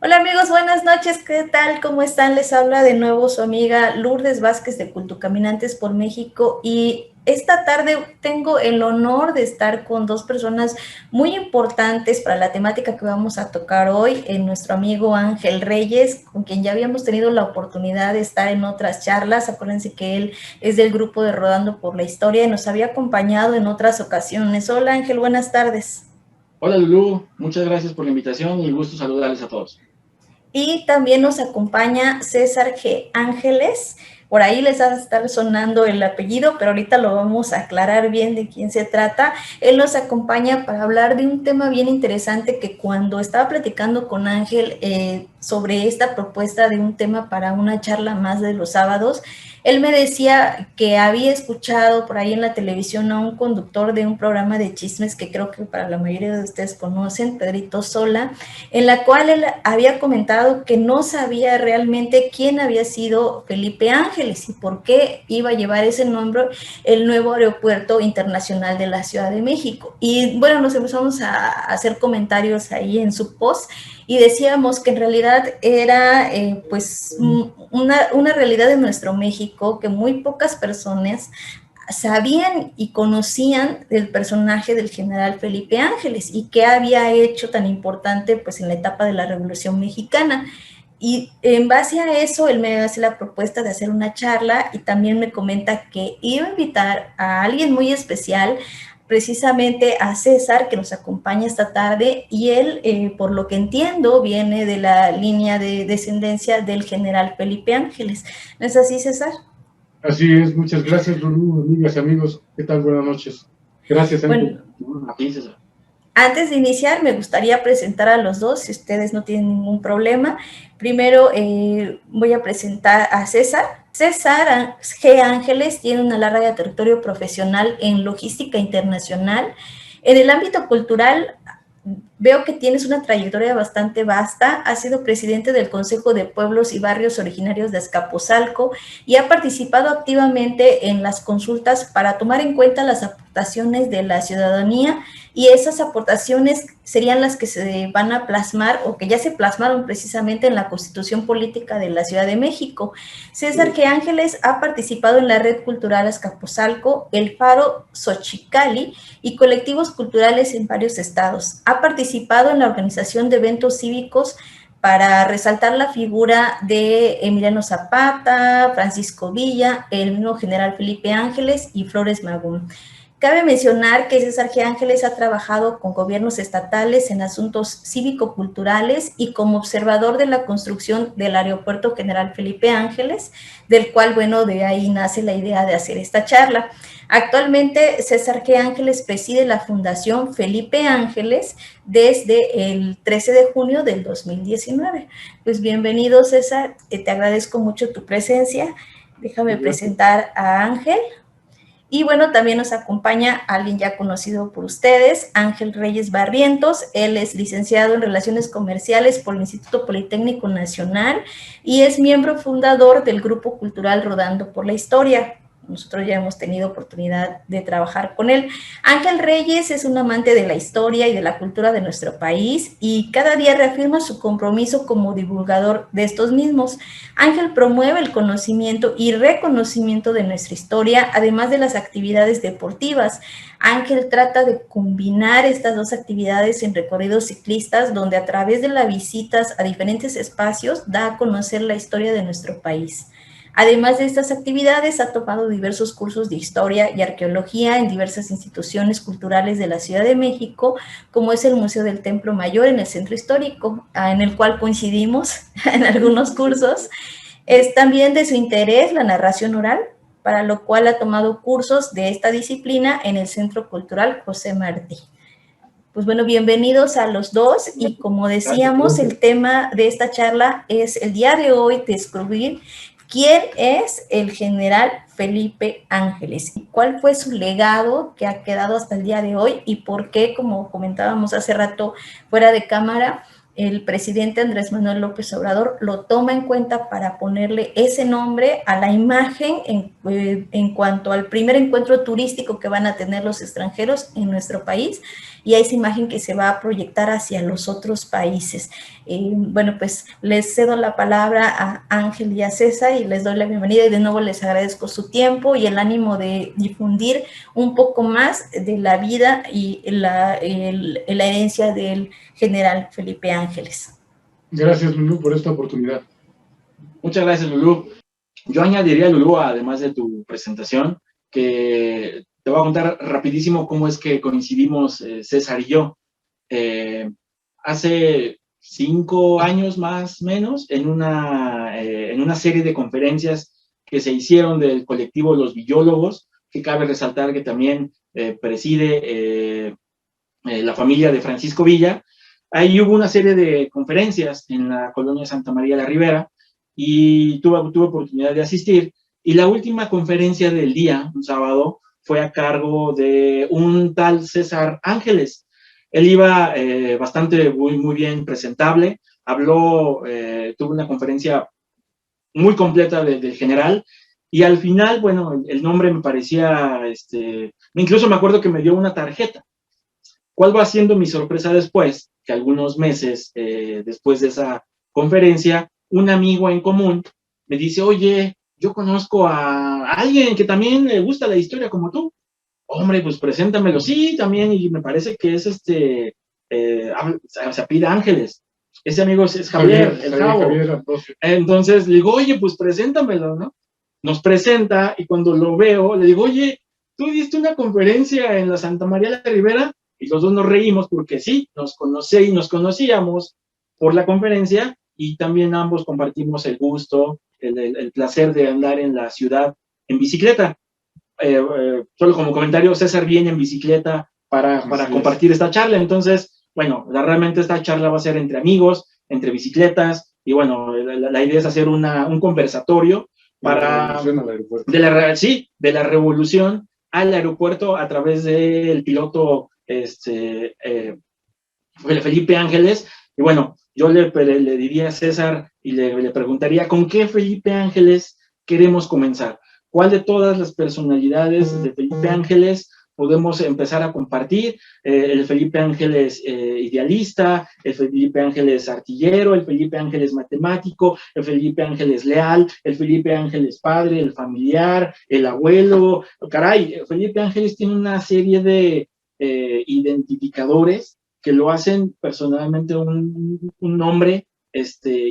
Hola amigos, buenas noches, ¿qué tal? ¿Cómo están? Les habla de nuevo su amiga Lourdes Vázquez de Cultucaminantes por México y esta tarde tengo el honor de estar con dos personas muy importantes para la temática que vamos a tocar hoy, nuestro amigo Ángel Reyes, con quien ya habíamos tenido la oportunidad de estar en otras charlas. Acuérdense que él es del grupo de Rodando por la Historia y nos había acompañado en otras ocasiones. Hola Ángel, buenas tardes. Hola Lulú, muchas gracias por la invitación y gusto saludarles a todos. Y también nos acompaña César G. Ángeles. Por ahí les va a estar sonando el apellido, pero ahorita lo vamos a aclarar bien de quién se trata. Él nos acompaña para hablar de un tema bien interesante que cuando estaba platicando con Ángel sobre esta propuesta de un tema para una charla más de los sábados, él me decía que había escuchado por ahí en la televisión a un conductor de un programa de chismes que creo que para la mayoría de ustedes conocen, Pedrito Sola, en la cual él había comentado que no sabía realmente quién había sido Felipe Ángeles y por qué iba a llevar ese nombre el nuevo aeropuerto internacional de la Ciudad de México. Y bueno, nos empezamos a hacer comentarios ahí en su post y decíamos que en realidad era pues una realidad de nuestro México que muy pocas personas sabían y conocían del personaje del general Felipe Ángeles y qué había hecho tan importante pues en la etapa de la Revolución Mexicana. Y en base a eso, él me hace la propuesta de hacer una charla y también me comenta que iba a invitar a alguien muy especial, precisamente a César, que nos acompaña esta tarde, y él, por lo que entiendo, viene de la línea de descendencia del general Felipe Ángeles. ¿No es así, César? Así es, muchas gracias, Lulú, amigas y amigos. ¿Qué tal? Buenas noches. Gracias, Ángel. Bueno, antes de iniciar, me gustaría presentar a los dos, si ustedes no tienen ningún problema. Primero voy a presentar a César. César G. Ángeles tiene una larga trayectoria profesional en logística internacional. En el ámbito cultural, veo que tienes una trayectoria bastante vasta. Has sido presidente del Consejo de Pueblos y Barrios Originarios de Azcapotzalco y ha participado activamente en las consultas para tomar en cuenta las aportaciones de la ciudadanía, y esas aportaciones serían las que se van a plasmar o que ya se plasmaron precisamente en la Constitución Política de la Ciudad de México. César G. Ángeles ha participado en la Red Cultural Azcapotzalco, el Faro Xochicali y colectivos culturales en varios estados. Ha participado en la organización de eventos cívicos para resaltar la figura de Emiliano Zapata, Francisco Villa, el mismo general Felipe Ángeles y Flores Magón. Cabe mencionar que César G. Ángeles ha trabajado con gobiernos estatales en asuntos cívico-culturales y como observador de la construcción del Aeropuerto General Felipe Ángeles, del cual, bueno, de ahí nace la idea de hacer esta charla. Actualmente, César G. Ángeles preside la Fundación Felipe Ángeles desde el 13 de junio del 2019. Pues bienvenido, César, te agradezco mucho tu presencia. Déjame presentar a Ángel. Y bueno, también nos acompaña alguien ya conocido por ustedes, Ángel Reyes Barrientos. Él es licenciado en Relaciones Comerciales por el Instituto Politécnico Nacional y es miembro fundador del Grupo Cultural Rodando por la Historia. Nosotros ya hemos tenido oportunidad de trabajar con él. Ángel Reyes es un amante de la historia y de la cultura de nuestro país y cada día reafirma su compromiso como divulgador de estos mismos. Ángel promueve el conocimiento y reconocimiento de nuestra historia, además de las actividades deportivas. Ángel trata de combinar estas dos actividades en recorridos ciclistas, donde a través de las visitas a diferentes espacios da a conocer la historia de nuestro país. Además de estas actividades, ha tomado diversos cursos de historia y arqueología en diversas instituciones culturales de la Ciudad de México, como es el Museo del Templo Mayor en el Centro Histórico, en el cual coincidimos en algunos cursos. Es también de su interés la narración oral, para lo cual ha tomado cursos de esta disciplina en el Centro Cultural José Martí. Pues bueno, bienvenidos a los dos y como decíamos, el tema de esta charla es el día de hoy descubrir quién es el general Felipe Ángeles y cuál fue su legado que ha quedado hasta el día de hoy y por qué, como comentábamos hace rato fuera de cámara, el presidente Andrés Manuel López Obrador lo toma en cuenta para ponerle ese nombre a la imagen en cuanto al primer encuentro turístico que van a tener los extranjeros en nuestro país, y a esa imagen que se va a proyectar hacia los otros países. Bueno, pues les cedo la palabra a Ángel y a César y les doy la bienvenida, y de nuevo les agradezco su tiempo y el ánimo de difundir un poco más de la vida y la herencia del general Felipe Ángeles. Gracias, Lulú, por esta oportunidad. Muchas gracias, Lulú. Yo añadiría, Lulú, además de tu presentación, que te voy a contar rapidísimo cómo es que coincidimos César y yo. Hace 5 años más o menos, en una serie de conferencias que se hicieron del colectivo Los Villólogos, que cabe resaltar que también preside la familia de Francisco Villa. Ahí hubo una serie de conferencias en la colonia Santa María la Ribera y tuve oportunidad de asistir. Y la última conferencia del día, un sábado, fue a cargo de un tal César Ángeles. Él iba bastante muy bien presentable, habló, tuvo una conferencia muy completa del general, y al final, bueno, el nombre me parecía, incluso me acuerdo que me dio una tarjeta. ¿Cuál va siendo mi sorpresa después? Que algunos meses después de esa conferencia, un amigo en común me dice, oye, yo conozco a alguien que también le gusta la historia como tú. Hombre, pues preséntamelo. Sí, también, y me parece que es se apellida Ángeles. Ese amigo es Javier, el Javo. Entonces le digo, oye, pues preséntamelo, ¿no? Nos presenta, y cuando lo veo, le digo, oye, ¿tú diste una conferencia en la Santa María la Ribera? Y los dos nos reímos porque sí, nos conocíamos por la conferencia, y también ambos compartimos el gusto, el placer de andar en la ciudad en bicicleta. Solo como comentario, César viene en bicicleta para compartir esta charla. Entonces, bueno, realmente esta charla va a ser entre amigos, entre bicicletas, y bueno, la idea es hacer un conversatorio para de la revolución al aeropuerto a través del piloto Felipe Ángeles. Y bueno, yo le diría a César y le preguntaría, ¿con qué Felipe Ángeles queremos comenzar? ¿Cuál de todas las personalidades de Felipe Ángeles podemos empezar a compartir? El Felipe Ángeles idealista, el Felipe Ángeles artillero, el Felipe Ángeles matemático, el Felipe Ángeles leal, el Felipe Ángeles padre, el familiar, el abuelo. Caray, Felipe Ángeles tiene una serie de identificadores que lo hacen personalmente un nombre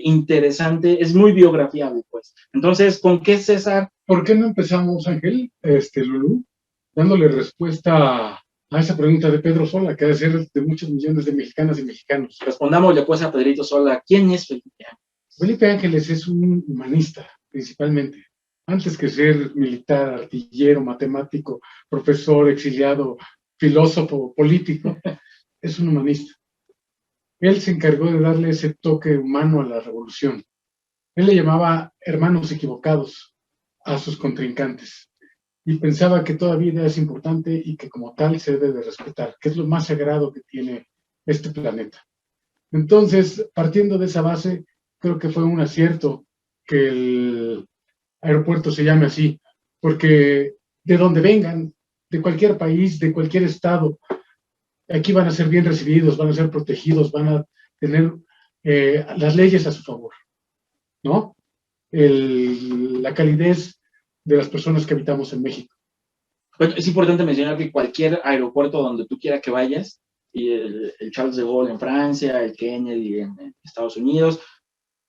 interesante, es muy biografiable, pues. Entonces, ¿con qué, César? ¿Por qué no empezamos, Ángel, Lulú, dándole respuesta a esa pregunta de Pedro Sola, que ha de ser de muchos millones de mexicanas y mexicanos? Respondámosle pues a Pedrito Sola, ¿quién es Felipe Ángeles? Felipe Ángeles es un humanista, principalmente. Antes que ser militar, artillero, matemático, profesor, exiliado, filósofo, político, es un humanista. Él se encargó de darle ese toque humano a la revolución. Él le llamaba hermanos equivocados a sus contrincantes y pensaba que toda vida es importante y que como tal se debe de respetar, que es lo más sagrado que tiene este planeta. Entonces, partiendo de esa base, creo que fue un acierto que el aeropuerto se llame así, porque de donde vengan, de cualquier país, de cualquier estado, aquí van a ser bien recibidos, van a ser protegidos, van a tener las leyes a su favor, ¿no? La calidez de las personas que habitamos en México. Bueno, es importante mencionar que cualquier aeropuerto donde tú quieras que vayas, y el Charles de Gaulle en Francia, el Kennedy en Estados Unidos,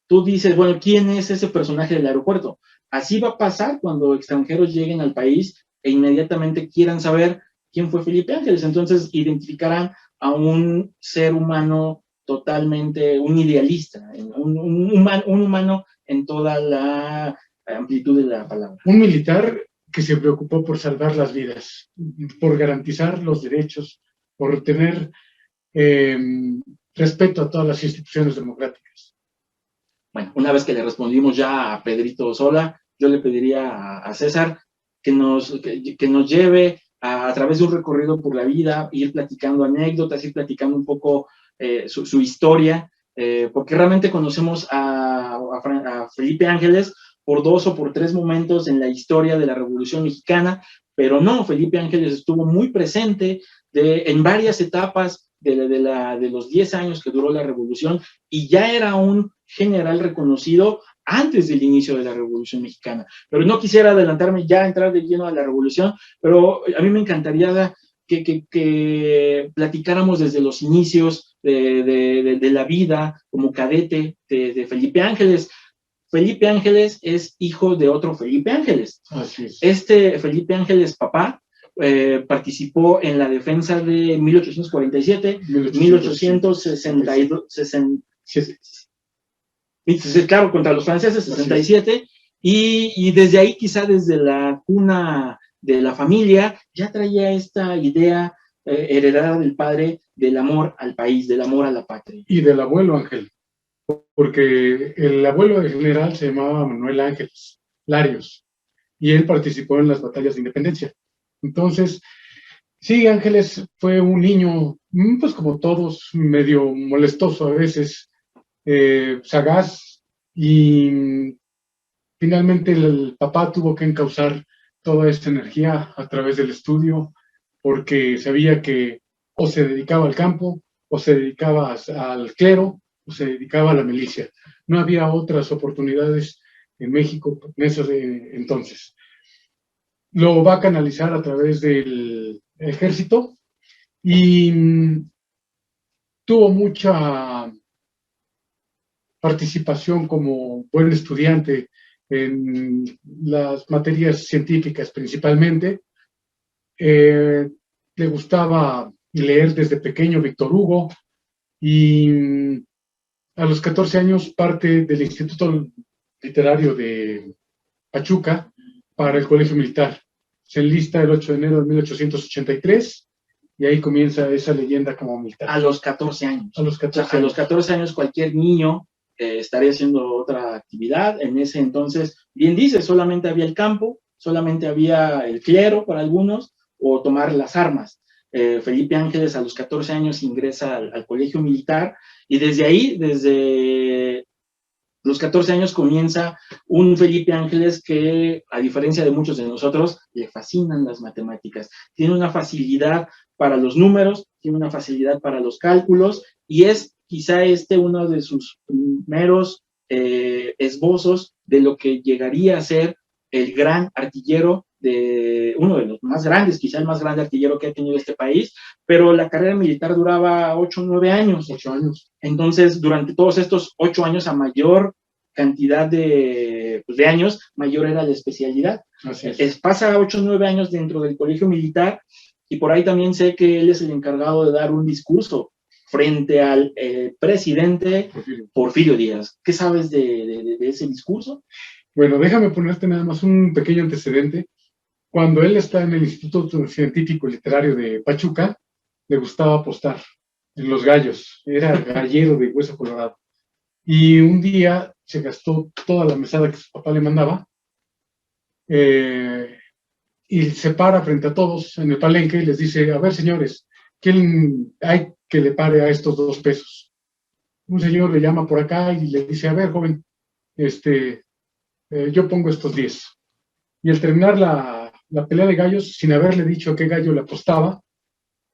tú dices, bueno, ¿quién es ese personaje del aeropuerto? Así va a pasar cuando extranjeros lleguen al país e inmediatamente quieran saber quién fue Felipe Ángeles. Entonces identificarán a un ser humano totalmente, un idealista, un humano en toda la amplitud de la palabra. Un militar que se preocupó por salvar las vidas, por garantizar los derechos, por tener respeto a todas las instituciones democráticas. Bueno, una vez que le respondimos ya a Pedrito Sola, yo le pediría a César que nos lleve a través de un recorrido por la vida, ir platicando anécdotas, ir platicando un poco su historia, porque realmente conocemos a Felipe Ángeles por 2 o por 3 momentos en la historia de la Revolución Mexicana, pero no, Felipe Ángeles estuvo muy presente en varias etapas de los 10 años que duró la revolución, y ya era un general reconocido antes del inicio de la Revolución Mexicana. Pero no quisiera adelantarme ya a entrar de lleno a la revolución, pero a mí me encantaría que platicáramos desde los inicios de la vida como cadete de Felipe Ángeles. Felipe Ángeles es hijo de otro Felipe Ángeles. Así es. Este Felipe Ángeles, papá, participó en la defensa de 1847, 1862, claro, contra los franceses, 67, y desde ahí, quizá desde la cuna de la familia, ya traía esta idea heredada del padre del amor al país, del amor a la patria. Y del abuelo Ángel, porque el abuelo del general se llamaba Manuel Ángeles Larios, y él participó en las batallas de independencia. Entonces, sí, Ángeles fue un niño, pues como todos, medio molestoso a veces, sagaz, y finalmente el papá tuvo que encauzar toda esta energía a través del estudio, porque sabía que o se dedicaba al campo, o se dedicaba al clero, o se dedicaba a la milicia. No había otras oportunidades en México en ese entonces. Lo va a canalizar a través del ejército y tuvo mucha participación como buen estudiante en las materias científicas principalmente. Le gustaba leer desde pequeño Víctor Hugo, y a los 14 años parte del Instituto Literario de Pachuca para el Colegio Militar. Se enlista el 8 de enero de 1883 y ahí comienza esa leyenda como militar. A los 14 años. A los 14 años. A los 14 años cualquier niño estaría haciendo otra actividad. En ese entonces, bien dice, solamente había el campo, solamente había el clero para algunos, o tomar las armas. Felipe Ángeles a los 14 años ingresa al colegio militar, y desde ahí, desde los 14 años, comienza un Felipe Ángeles que, a diferencia de muchos de nosotros, le fascinan las matemáticas. Tiene una facilidad para los números, tiene una facilidad para los cálculos, y es quizá uno de sus primeros esbozos de lo que llegaría a ser el gran artillero, uno de los más grandes, quizá el más grande artillero que ha tenido este país, pero la carrera militar duraba 8 o 9 años. 8 años. Entonces, durante todos estos 8 años, a mayor cantidad de años, mayor era la especialidad. Así es. Pasa 8 o 9 años dentro del colegio militar, y por ahí también sé que él es el encargado de dar un discurso frente al presidente Porfirio Díaz. ¿Qué sabes de ese discurso? Bueno, déjame ponerte nada más un pequeño antecedente. Cuando él está en el Instituto Científico Literario de Pachuca, le gustaba apostar en los gallos. Era gallero de hueso colorado. Y un día se gastó toda la mesada que su papá le mandaba, y se para frente a todos en el palenque y les dice: a ver, señores, ¿quién hay que le pare a estos 2 pesos? Un señor le llama por acá y le dice: a ver, joven, yo pongo estos 10. Y al terminar la pelea de gallos, sin haberle dicho a qué gallo le apostaba,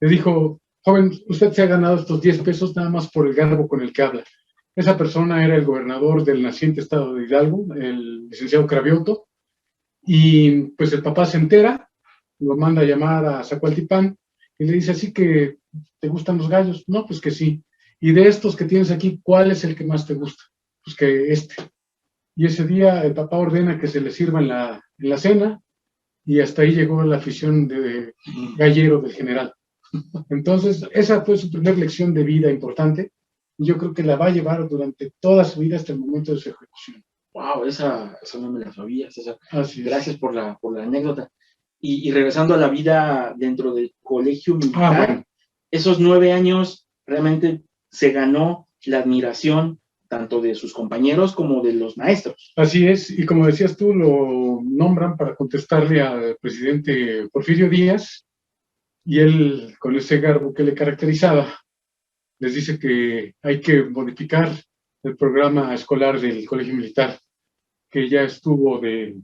le dijo: joven, usted se ha ganado estos 10 pesos nada más por el garbo con el que habla. Esa persona era el gobernador del naciente estado de Hidalgo, el licenciado Cravioto, y pues el papá se entera, lo manda a llamar a Zacualtipán y le dice: ¿así que te gustan los gallos? No, pues que sí. Y de estos que tienes aquí, ¿cuál es el que más te gusta? Pues que este. Y ese día el papá ordena que se le sirva en la cena, y hasta ahí llegó la afición de gallero del general. Entonces, esa fue su primera lección de vida importante, y yo creo que la va a llevar durante toda su vida hasta el momento de su ejecución. Wow, esa no me la sabía, César. Gracias por la anécdota. Y regresando a la vida dentro del colegio militar, bueno. Esos 9 años realmente se ganó la admiración tanto de sus compañeros como de los maestros. Así es, y como decías tú, lo nombran para contestarle al presidente Porfirio Díaz, y él, con ese garbo que le caracterizaba, les dice que hay que modificar el programa escolar del Colegio Militar, que ya estuvo de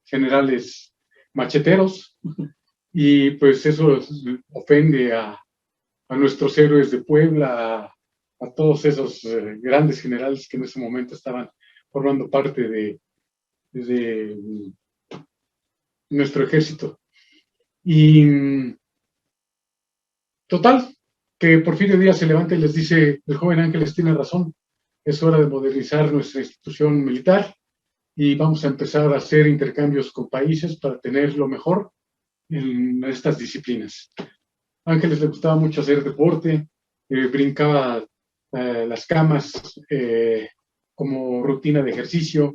generales macheteros, y pues eso ofende a nuestros héroes de Puebla, a todos esos grandes generales que en ese momento estaban formando parte de nuestro ejército. Y total, que Porfirio Díaz se levanta y les dice: el joven Ángeles tiene razón, es hora de modernizar nuestra institución militar y vamos a empezar a hacer intercambios con países para tener lo mejor en estas disciplinas. A Ángeles le gustaba mucho hacer deporte, brincaba las camas como rutina de ejercicio,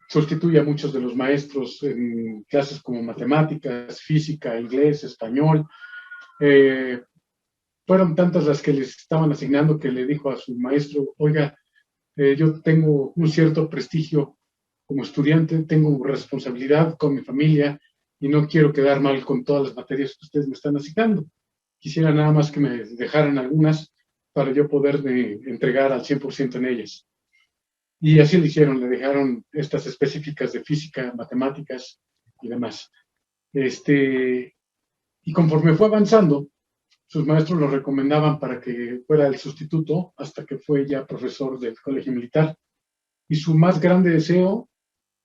sustituye a muchos de los maestros en clases como matemáticas, física, inglés, español. Fueron tantas las que les estaban asignando que le dijo a su maestro: oiga, yo tengo un cierto prestigio como estudiante, tengo responsabilidad con mi familia y no quiero quedar mal con todas las materias que ustedes me están asignando. Quisiera nada más que me dejaran algunas para yo poder entregar al 100% en ellas. Y así lo hicieron, le dejaron estas específicas de física, matemáticas y demás. Y conforme fue avanzando, sus maestros lo recomendaban para que fuera el sustituto hasta que fue ya profesor del Colegio Militar. Y su más grande deseo,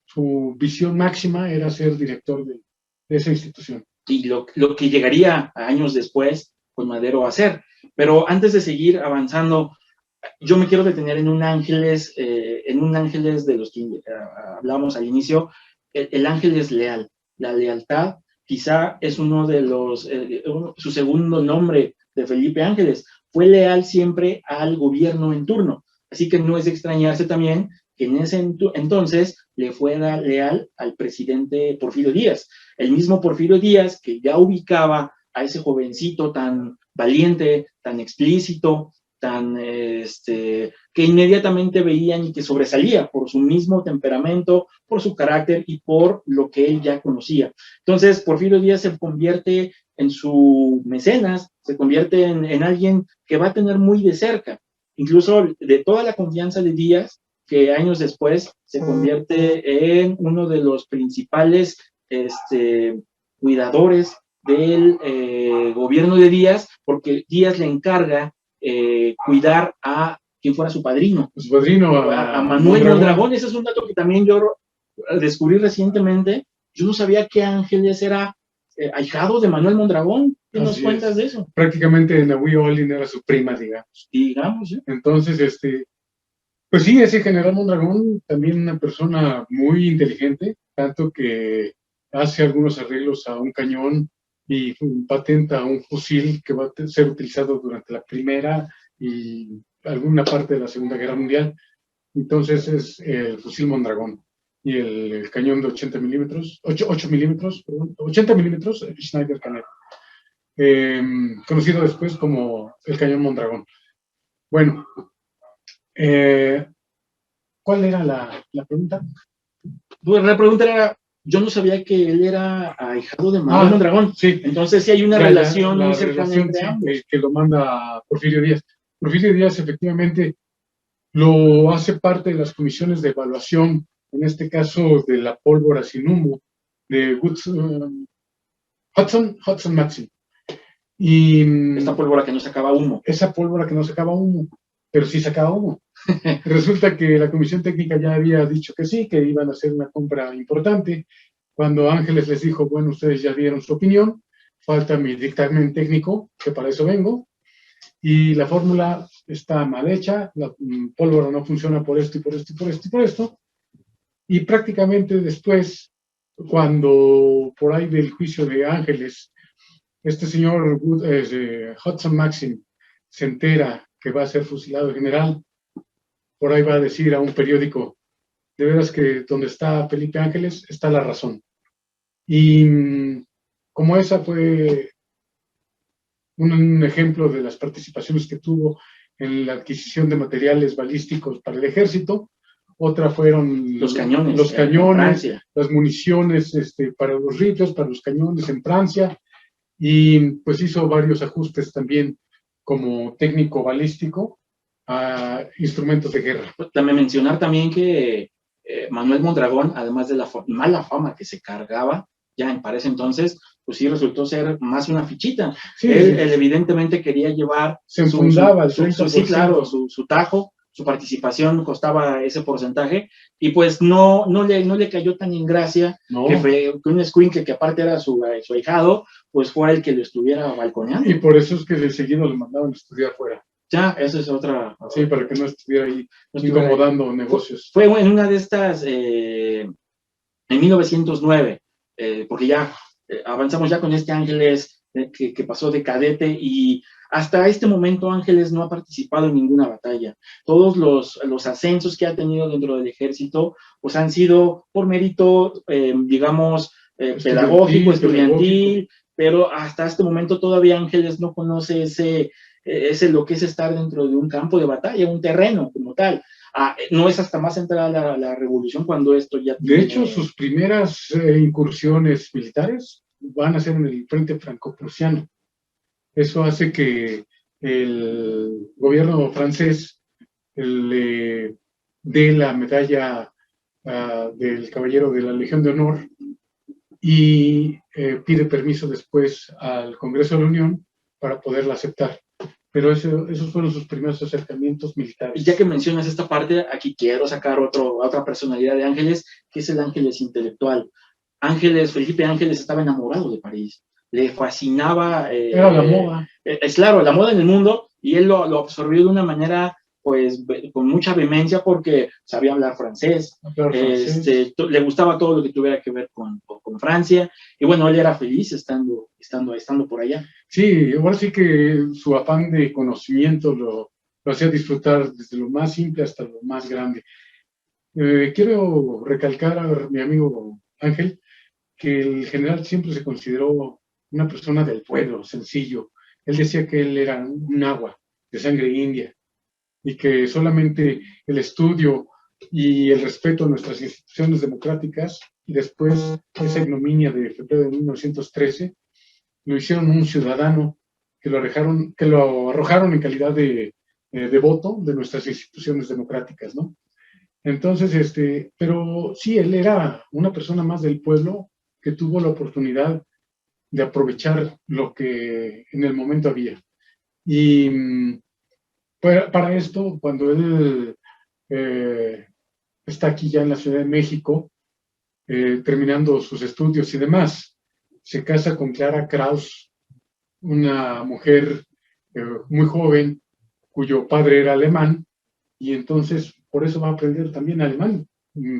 su visión máxima, era ser director de esa institución. Y lo que llegaría años después con Madero a hacer. Pero antes de seguir avanzando, yo me quiero detener en un Ángeles de los que hablamos al inicio. El Ángeles leal, la lealtad, quizá es uno de los, su segundo nombre de Felipe Ángeles. Fue leal siempre al gobierno en turno. Así que no es de extrañarse también que en ese entonces le fuera leal al presidente Porfirio Díaz. El mismo Porfirio Díaz, que ya ubicaba a ese jovencito tan valiente, tan explícito, que inmediatamente veían y que sobresalía por su mismo temperamento, por su carácter y por lo que él ya conocía. Entonces, Porfirio Díaz se convierte en su mecenas, se convierte en alguien que va a tener muy de cerca, incluso de toda la confianza de Díaz, que años después se convierte en uno de los principales cuidadores del gobierno de Díaz, porque Díaz le encarga cuidar a quien fuera su padrino. Su padrino, a Manuel Mondragón. Ese es un dato que también yo descubrí recientemente. Yo no sabía que Ángeles era ahijado de Manuel Mondragón. ¿Qué nos cuentas de eso? Prácticamente Nahui Olin era su prima, digamos. Digamos, ¿sí? Entonces, pues sí, ese general Mondragón, también una persona muy inteligente, tanto que hace algunos arreglos a un cañón y patenta un fusil que va a ser utilizado durante la Primera y alguna parte de la Segunda Guerra Mundial. Entonces es el fusil Mondragón y el cañón de 80 milímetros, 80 milímetros, Schneider Canet, conocido después como el cañón Mondragón. Bueno, ¿cuál era la pregunta? Pues la pregunta era, yo no sabía que él era ahijado de Manuel Mondragón. Sí. Entonces sí hay una relación muy cercana entre ambos. Que lo manda Porfirio Díaz. Porfirio Díaz efectivamente lo hace parte de las comisiones de evaluación, en este caso de la pólvora sin humo, de Hudson Maxim. Y esta pólvora que no sacaba humo. Esa pólvora que no sacaba humo, pero sí sacaba humo. Resulta que la comisión técnica ya había dicho que sí, que iban a hacer una compra importante. Cuando Ángeles les dijo, bueno, ustedes ya dieron su opinión, falta mi dictamen técnico, que para eso vengo, y la fórmula está mal hecha, la pólvora no funciona por esto y por esto y por esto y por esto. Y prácticamente después, cuando por ahí del juicio de Ángeles, este señor Hudson Maxim se entera que va a ser fusilado general, por ahí va a decir a un periódico, de veras que donde está Felipe Ángeles está la razón. Y como esa fue un ejemplo de las participaciones que tuvo en la adquisición de materiales balísticos para el ejército, otra fueron los cañones, las municiones para los rifles, para los cañones en Francia, y pues hizo varios ajustes también como técnico balístico a instrumentos de guerra. También mencionar también que Manuel Mondragón, además de la mala fama que se cargaba ya para ese entonces, pues sí resultó ser más una fichita. Sí, él evidentemente quería llevar se enfundaba el 30%. Sí, claro, su tajo, su participación costaba ese porcentaje, y pues no le cayó tan en gracia que un escuincle que aparte era su ahijado, pues fue el que lo estuviera balconeando. Y por eso es que de seguido lo mandaban a estudiar fuera. Ya, eso es otra. Sí, para que no estuviera ahí incomodando negocios. Fue en una de estas, en 1909, porque ya avanzamos ya con este Ángeles que pasó de cadete, y hasta este momento Ángeles no ha participado en ninguna batalla. Todos los ascensos que ha tenido dentro del ejército pues han sido por mérito, digamos, pedagógico, estudiantil, pero hasta este momento todavía Ángeles no conoce lo que es estar dentro de un campo de batalla, un terreno como tal. No es hasta más entrada la revolución cuando esto ya tiene... De hecho, sus primeras incursiones militares van a ser en el frente franco-prusiano. Eso hace que el gobierno francés le dé la medalla del Caballero de la Legión de Honor y pide permiso después al Congreso de la Unión para poderla aceptar. Pero esos fueron sus primeros acercamientos militares. Y ya que mencionas esta parte, aquí quiero sacar otra personalidad de Ángeles, que es el Ángeles intelectual. Felipe Ángeles estaba enamorado de París, le fascinaba. Era la moda. Es claro, la moda en el mundo, y él lo absorbió de una manera, pues, con mucha vehemencia, porque sabía hablar francés, le gustaba todo lo que tuviera que ver con Francia, y bueno, él era feliz estando por allá. Sí, ahora sí que su afán de conocimiento lo hacía disfrutar desde lo más simple hasta lo más grande. Quiero recalcar a mi amigo Ángel que el general siempre se consideró una persona del pueblo, sencillo. Él decía que él era un agua de sangre india y que solamente el estudio y el respeto a nuestras instituciones democráticas y después esa ignominia de febrero de 1913 lo hicieron un ciudadano que lo arrojaron en calidad de voto de nuestras instituciones democráticas, ¿no? Entonces, pero sí, él era una persona más del pueblo que tuvo la oportunidad de aprovechar lo que en el momento había. Y para esto, cuando él está aquí ya en la Ciudad de México, terminando sus estudios y demás, se casa con Clara Kraus, una mujer muy joven, cuyo padre era alemán, y entonces por eso va a aprender también alemán.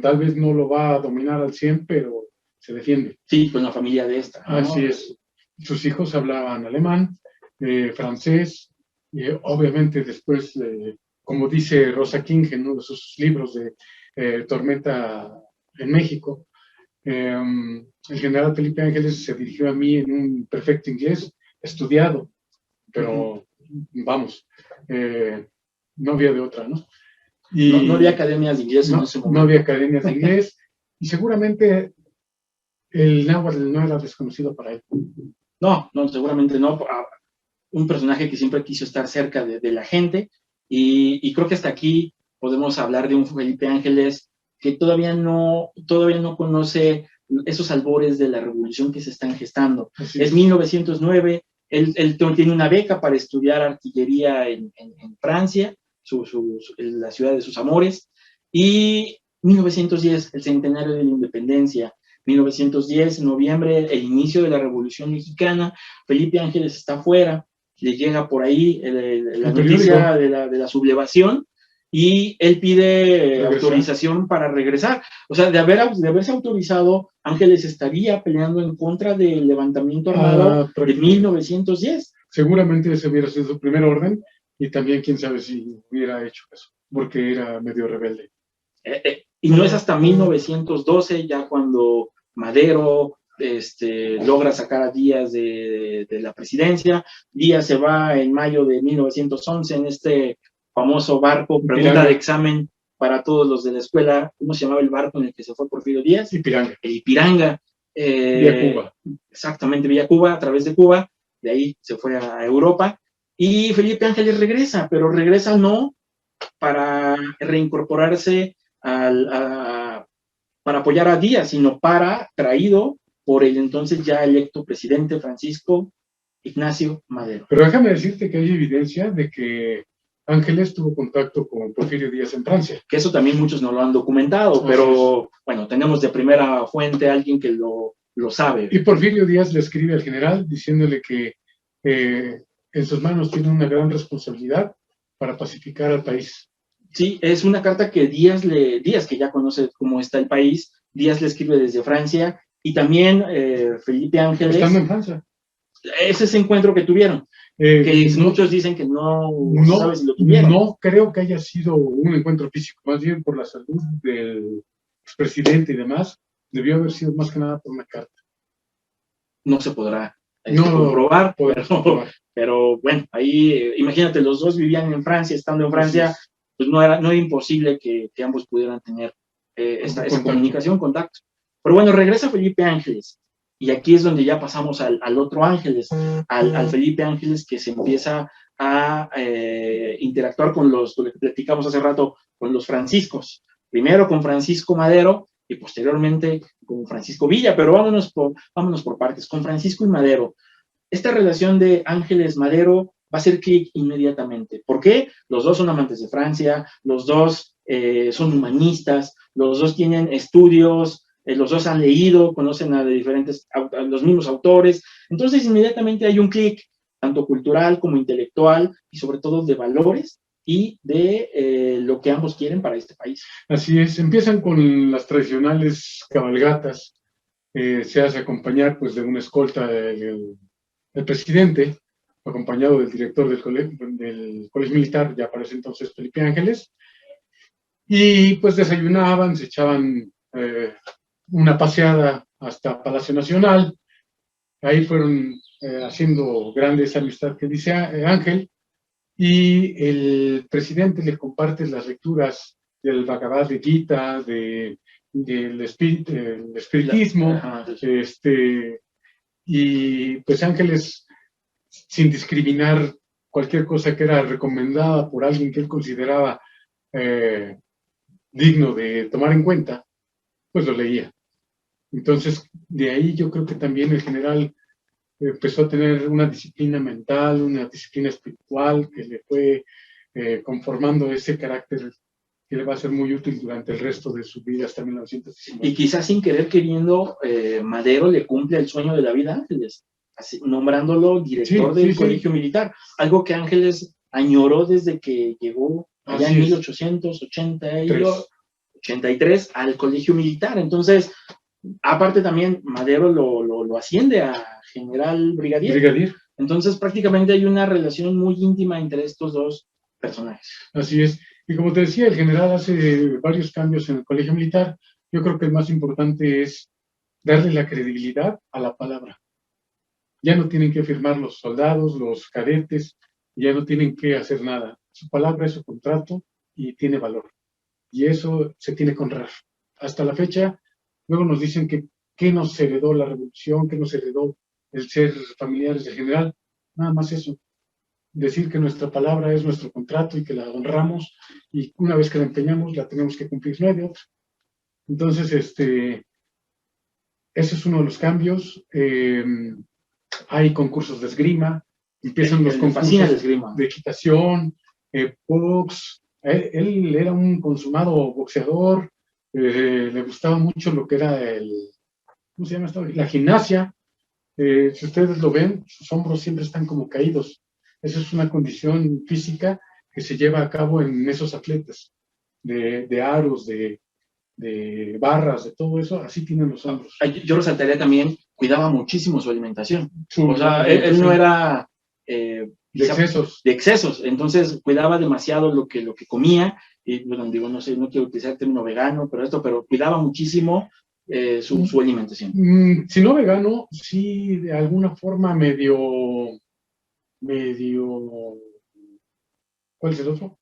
Tal vez no lo va a dominar al 100, pero se defiende. Sí, con la familia de esta, ¿no? Así es. Sus hijos hablaban alemán, francés, obviamente después, como dice Rosa King en uno de sus libros de Tormenta en México, el general Felipe Ángeles se dirigió a mí en un perfecto inglés, estudiado, pero vamos, no había de otra, ¿no? Y no había academias de inglés en ese momento. No había academias de inglés, y seguramente el náhuatl no era desconocido para él. No, seguramente no. Un personaje que siempre quiso estar cerca de la gente, y creo que hasta aquí podemos hablar de un Felipe Ángeles que todavía no conoce esos albores de la revolución que se están gestando. Es 1909, él tiene una beca para estudiar artillería en Francia, la ciudad de sus amores, y 1910, el centenario de la independencia. 1910, noviembre, el inicio de la Revolución Mexicana. Felipe Ángeles está fuera, le llega por ahí la noticia de la sublevación, y él pide autorización para regresar. O sea, de haberse autorizado, Ángeles estaría peleando en contra del levantamiento armado de 1910. Seguramente ese hubiera sido su primer orden, y también quién sabe si hubiera hecho eso, porque era medio rebelde. Y no es hasta 1912, ya cuando Madero logra sacar a Díaz de la presidencia. Díaz se va en mayo de 1911 en este famoso barco, pregunta de examen para todos los de la escuela. ¿Cómo se llamaba el barco en el que se fue Porfirio Díaz? Ipiranga. El Ipiranga. Vía Cuba. Exactamente, vía Cuba, a través de Cuba, de ahí se fue a Europa, y Felipe Ángeles regresa, pero regresa no para reincorporarse para apoyar a Díaz, sino traído por el entonces ya electo presidente Francisco Ignacio Madero. Pero déjame decirte que hay evidencia de que Ángeles tuvo contacto con Porfirio Díaz en Francia. Que eso también muchos no lo han documentado, pero bueno, tenemos de primera fuente a alguien que lo sabe. Y Porfirio Díaz le escribe al general diciéndole que en sus manos tiene una gran responsabilidad para pacificar al país. Sí, es una carta que Díaz, que ya conoce cómo está el país, Díaz le escribe desde Francia, y también Felipe Ángeles. Estando en Francia. Es ese encuentro que tuvieron. Que muchos dicen que no sabes si lo tuvieron. No creo que haya sido un encuentro físico, más bien por la salud del expresidente y demás, debió haber sido más que nada por una carta. No se podrá comprobar, pero bueno, ahí imagínate, los dos vivían en Francia, estando en Francia, pues no era imposible que ambos pudieran tener esa comunicación, contacto. Pero bueno, regresa Felipe Ángeles. Y aquí es donde ya pasamos al otro Ángeles, al Felipe Ángeles, que se empieza a interactuar con lo que platicamos hace rato, con los franciscos. Primero con Francisco Madero y posteriormente con Francisco Villa, pero vámonos por partes. Con Francisco y Madero, esta relación de Ángeles Madero va a ser clic inmediatamente. ¿Por qué? Los dos son amantes de Francia, los dos son humanistas, los dos tienen estudios, los dos han leído, conocen a los mismos autores, entonces inmediatamente hay un clic, tanto cultural como intelectual, y sobre todo de valores y de lo que ambos quieren para este país. Así es, empiezan con las tradicionales cabalgatas, se hace acompañar pues de una escolta del presidente, acompañado del director del colegio militar, ya para ese entonces Felipe Ángeles, y pues desayunaban, se echaban una paseada hasta Palacio Nacional. Ahí fueron haciendo grandes amistad, que dice Ángel, y el presidente le comparte las lecturas del Bhagavad Gita, del espiritismo, y pues Ángeles, sin discriminar cualquier cosa que era recomendada por alguien que él consideraba digno de tomar en cuenta, pues lo leía. Entonces, de ahí yo creo que también el general empezó a tener una disciplina mental, una disciplina espiritual que le fue conformando ese carácter que le va a ser muy útil durante el resto de su vida hasta 1919. Y quizás sin querer queriendo, Madero le cumple el sueño de la vida a Ángeles, así, nombrándolo director del colegio militar, algo que Ángeles añoró desde que llegó allá en 1883 al colegio militar. Entonces, aparte también Madero lo asciende a general brigadier. Entonces prácticamente hay una relación muy íntima entre estos dos personajes. Así es. Y como te decía, el general hace varios cambios en el colegio militar. Yo creo que el más importante es darle la credibilidad a la palabra. Ya no tienen que firmar los soldados, los cadetes, ya no tienen que hacer nada. Su palabra es su contrato y tiene valor. Y eso se tiene que honrar. Hasta la fecha, luego nos dicen que nos heredó la revolución, que nos heredó el ser familiares del general. Nada más eso. Decir que nuestra palabra es nuestro contrato y que la honramos, y una vez que la empeñamos la tenemos que cumplir, no hay de otra. Entonces, ese es uno de los cambios. Hay concursos de esgrima, empiezan los concursos de equitación, box. Él era un consumado boxeador, le gustaba mucho lo que era ¿cómo se llama esto? La gimnasia. Si ustedes lo ven, sus hombros siempre están como caídos. Esa es una condición física que se lleva a cabo en esos atletas, de aros, de barras, de todo eso, así tienen los hombros. Yo resaltaría también, cuidaba muchísimo su alimentación. O sea, él no era de excesos. Entonces cuidaba demasiado lo que comía, y bueno, digo, no sé, no quiero utilizar el término vegano, pero cuidaba muchísimo su alimentación. Si no vegano, sí de alguna forma medio, ¿cuál es el otro?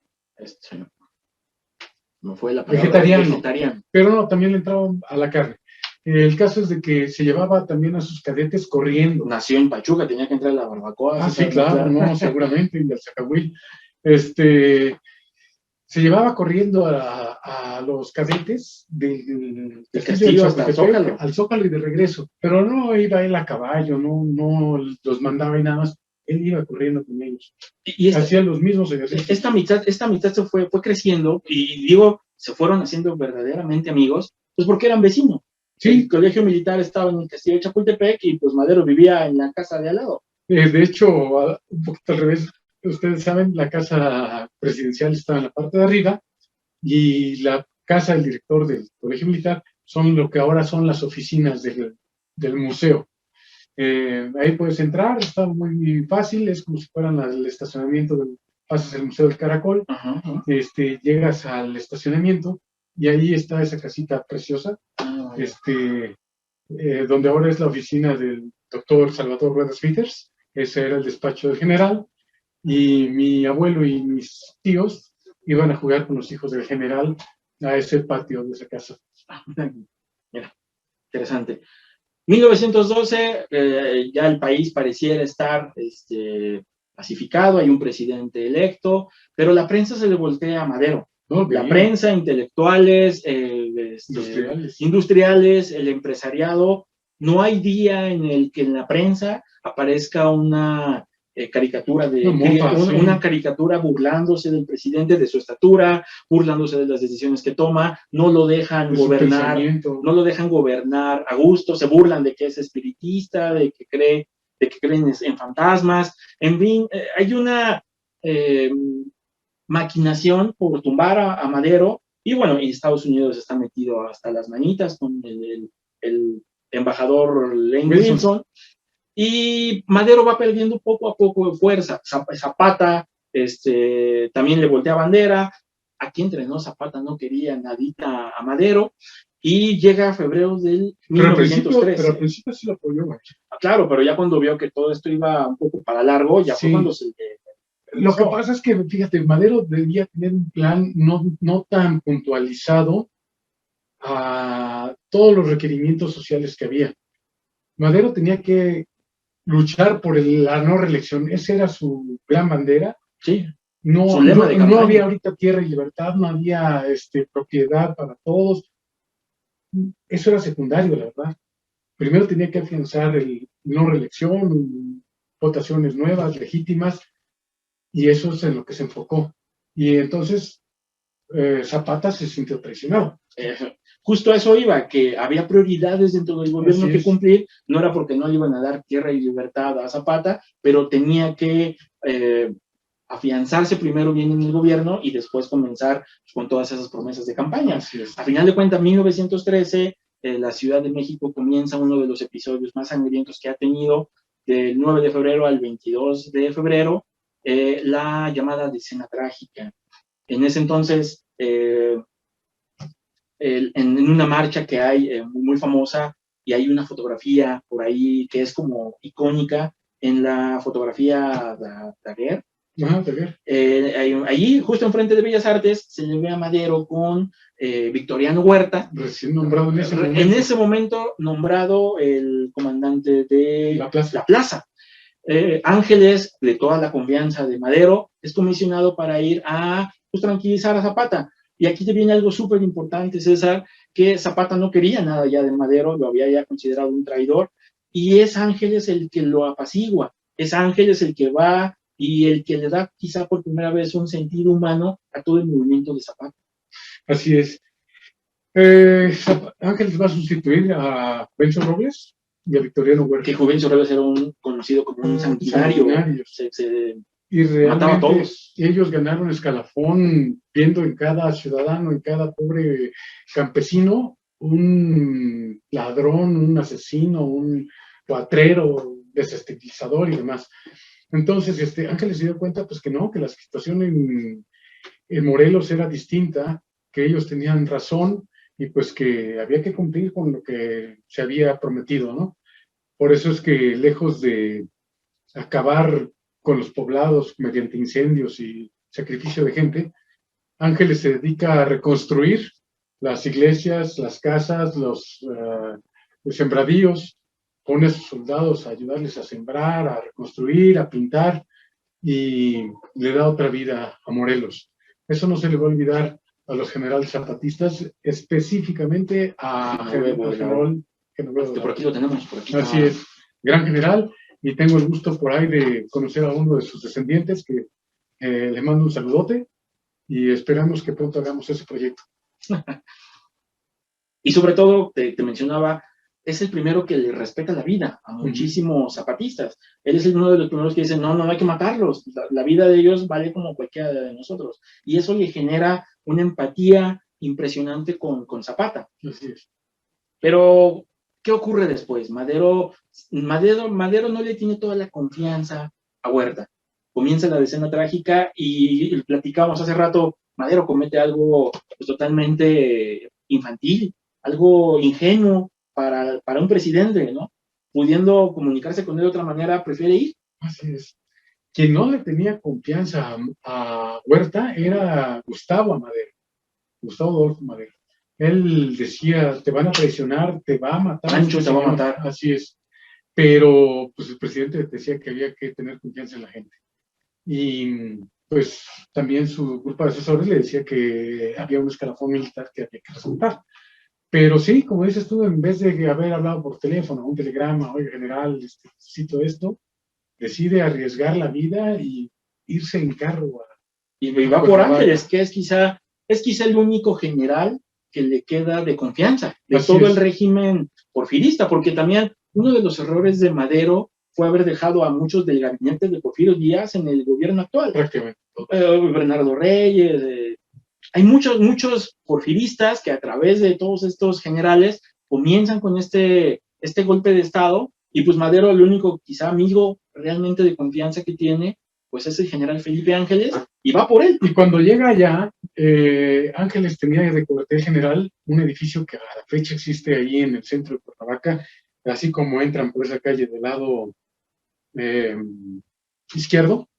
No fue la palabra. Vegetariano. Pero no, también le entraba a la carne. El caso es de que se llevaba también a sus cadetes corriendo. Nació en Pachuca, tenía que entrar a la barbacoa. Ah, sí, claro, no, seguramente, y al Zacahuil. Se llevaba corriendo a los cadetes del castillo hasta el Zócalo. Al Zócalo y de regreso. Pero no iba él a caballo, no los mandaba y nada más. Él iba corriendo con ellos. Y hacía los mismos ejercicios. Esta amistad se fue creciendo y digo, se fueron haciendo verdaderamente amigos, pues porque eran vecinos. Sí. El colegio militar estaba en el castillo de Chapultepec y pues Madero vivía en la casa de al lado. De hecho, un poquito al revés, ustedes saben, la casa presidencial estaba en la parte de arriba y la casa del director del colegio militar son lo que ahora son las oficinas del museo. Ahí puedes entrar, está muy fácil, es como si fueran el estacionamiento, pasas el Museo del Caracol, llegas al estacionamiento y ahí está esa casita preciosa, donde ahora es la oficina del doctor Salvador Ruedas Peters. Ese era el despacho del general, y mi abuelo y mis tíos iban a jugar con los hijos del general a ese patio de esa casa. Mira, interesante. 1912, ya el país pareciera estar pacificado, hay un presidente electo, pero la prensa se le voltea a Madero. No, la prensa, intelectuales, industriales, el empresariado. No hay día en el que en la prensa aparezca una caricatura una caricatura burlándose del presidente, de su estatura, burlándose de las decisiones que toma, no lo dejan gobernar a gusto, se burlan de que es espiritista, de que creen en fantasmas, en fin, hay una maquinación por tumbar a Madero, y bueno, y Estados Unidos está metido hasta las manitas con el embajador Lane Wilson, y Madero va perdiendo poco a poco de fuerza. Zapata también le voltea bandera. Aquí entrenó Zapata, no quería nadita a Madero, y llega a febrero del 1913. Pero al principio sí lo apoyó. Claro, pero ya cuando vio que todo esto iba un poco para largo, ya fue cuando se... Lo que pasa es que, fíjate, Madero debía tener un plan no tan puntualizado a todos los requerimientos sociales que había. Madero tenía que luchar por la no reelección, esa era su gran bandera. Sí. No había ahorita tierra y libertad, no había propiedad para todos. Eso era secundario, la verdad. Primero tenía que afianzar el no reelección, votaciones nuevas, legítimas, y eso es en lo que se enfocó. Y entonces Zapata se sintió traicionado. Justo a eso iba, que había prioridades dentro del gobierno que cumplir, no era porque no le iban a dar tierra y libertad a Zapata, pero tenía que afianzarse primero bien en el gobierno y después comenzar con todas esas promesas de campaña. A final de cuentas, 1913, la Ciudad de México comienza uno de los episodios más sangrientos que ha tenido, del 9 de febrero al 22 de febrero, la llamada Decena Trágica. En ese entonces, en una marcha que hay muy famosa, y hay una fotografía por ahí que es como icónica, en la fotografía Daguerre. Ahí, justo enfrente de Bellas Artes, se le ve a Madero con Victoriano Huerta, recién nombrado en ese momento nombrado el comandante de la plaza. Ángeles, de toda la confianza de Madero, es comisionado para ir a tranquilizar a Zapata. Y aquí te viene algo súper importante, César, que Zapata no quería nada ya de Madero, lo había ya considerado un traidor, y es Ángeles el que lo apacigua, es Ángeles el que va y el que le da quizá por primera vez un sentido humano a todo el movimiento de Zapata. Así es. Ángeles va a sustituir a Bencho Robles y a Victoriano Huerta. Que Bencho Robles era conocido como un sanguinario. Y realmente todos. Ellos ganaron escalafón viendo en cada ciudadano, en cada pobre campesino, un ladrón, un asesino, un cuatrero, desestabilizador y demás. Entonces, Ángeles se dio cuenta pues que no, que la situación en Morelos era distinta, que ellos tenían razón y pues que había que cumplir con lo que se había prometido, ¿no? Por eso es que lejos de acabar con los poblados mediante incendios y sacrificio de gente, Ángeles se dedica a reconstruir las iglesias, las casas, sembradíos, pone a sus soldados a ayudarles a sembrar, a reconstruir, a pintar, y le da otra vida a Morelos. Eso no se le va a olvidar a los generales zapatistas, específicamente al general Genoveva. Por aquí lo tenemos, por aquí. Así es, gran general, y tengo el gusto por ahí de conocer a uno de sus descendientes, que le mando un saludote, y esperamos que pronto hagamos ese proyecto. Y sobre todo, te mencionaba, es el primero que le respeta la vida a muchísimos zapatistas. Él es uno de los primeros que dice, no hay que matarlos, la vida de ellos vale como cualquiera de nosotros. Y eso le genera una empatía impresionante con Zapata. Así es. Pero, ¿qué ocurre después? Madero no le tiene toda la confianza a Huerta. Comienza la decena trágica y platicamos hace rato, Madero comete algo pues, totalmente infantil, algo ingenuo para un presidente, ¿no? Pudiendo comunicarse con él de otra manera, prefiere ir. Así es. Quien no le tenía confianza a Huerta era Gustavo Amadero, Gustavo Adolfo Madero. Él decía, te van a traicionar, te va a matar. Sancho te va a matar. Así es. Pero pues el presidente decía que había que tener confianza en la gente. Y pues también su grupo de asesores le decía que había un escalafón militar que había que respetar. Pero sí, como dices tú, en vez de haber hablado por teléfono, un telegrama, oye, general, necesito esto, decide arriesgar la vida y irse en carro. Y va por Ángeles, que es quizá el único general que le queda de confianza de todo el régimen porfirista, porque también uno de los errores de Madero fue haber dejado a muchos del gabinete de Porfirio Díaz en el gobierno actual. Prácticamente. Bernardo Reyes, hay muchos porfiristas que a través de todos estos generales comienzan con este golpe de Estado, y pues Madero, el único quizá amigo realmente de confianza que tiene, pues es el general Felipe Ángeles, y va por él. Y cuando llega allá, Ángeles tenía de cuartel general un edificio que a la fecha existe ahí en el centro de Cuernavaca, así como entran por esa calle del lado izquierdo,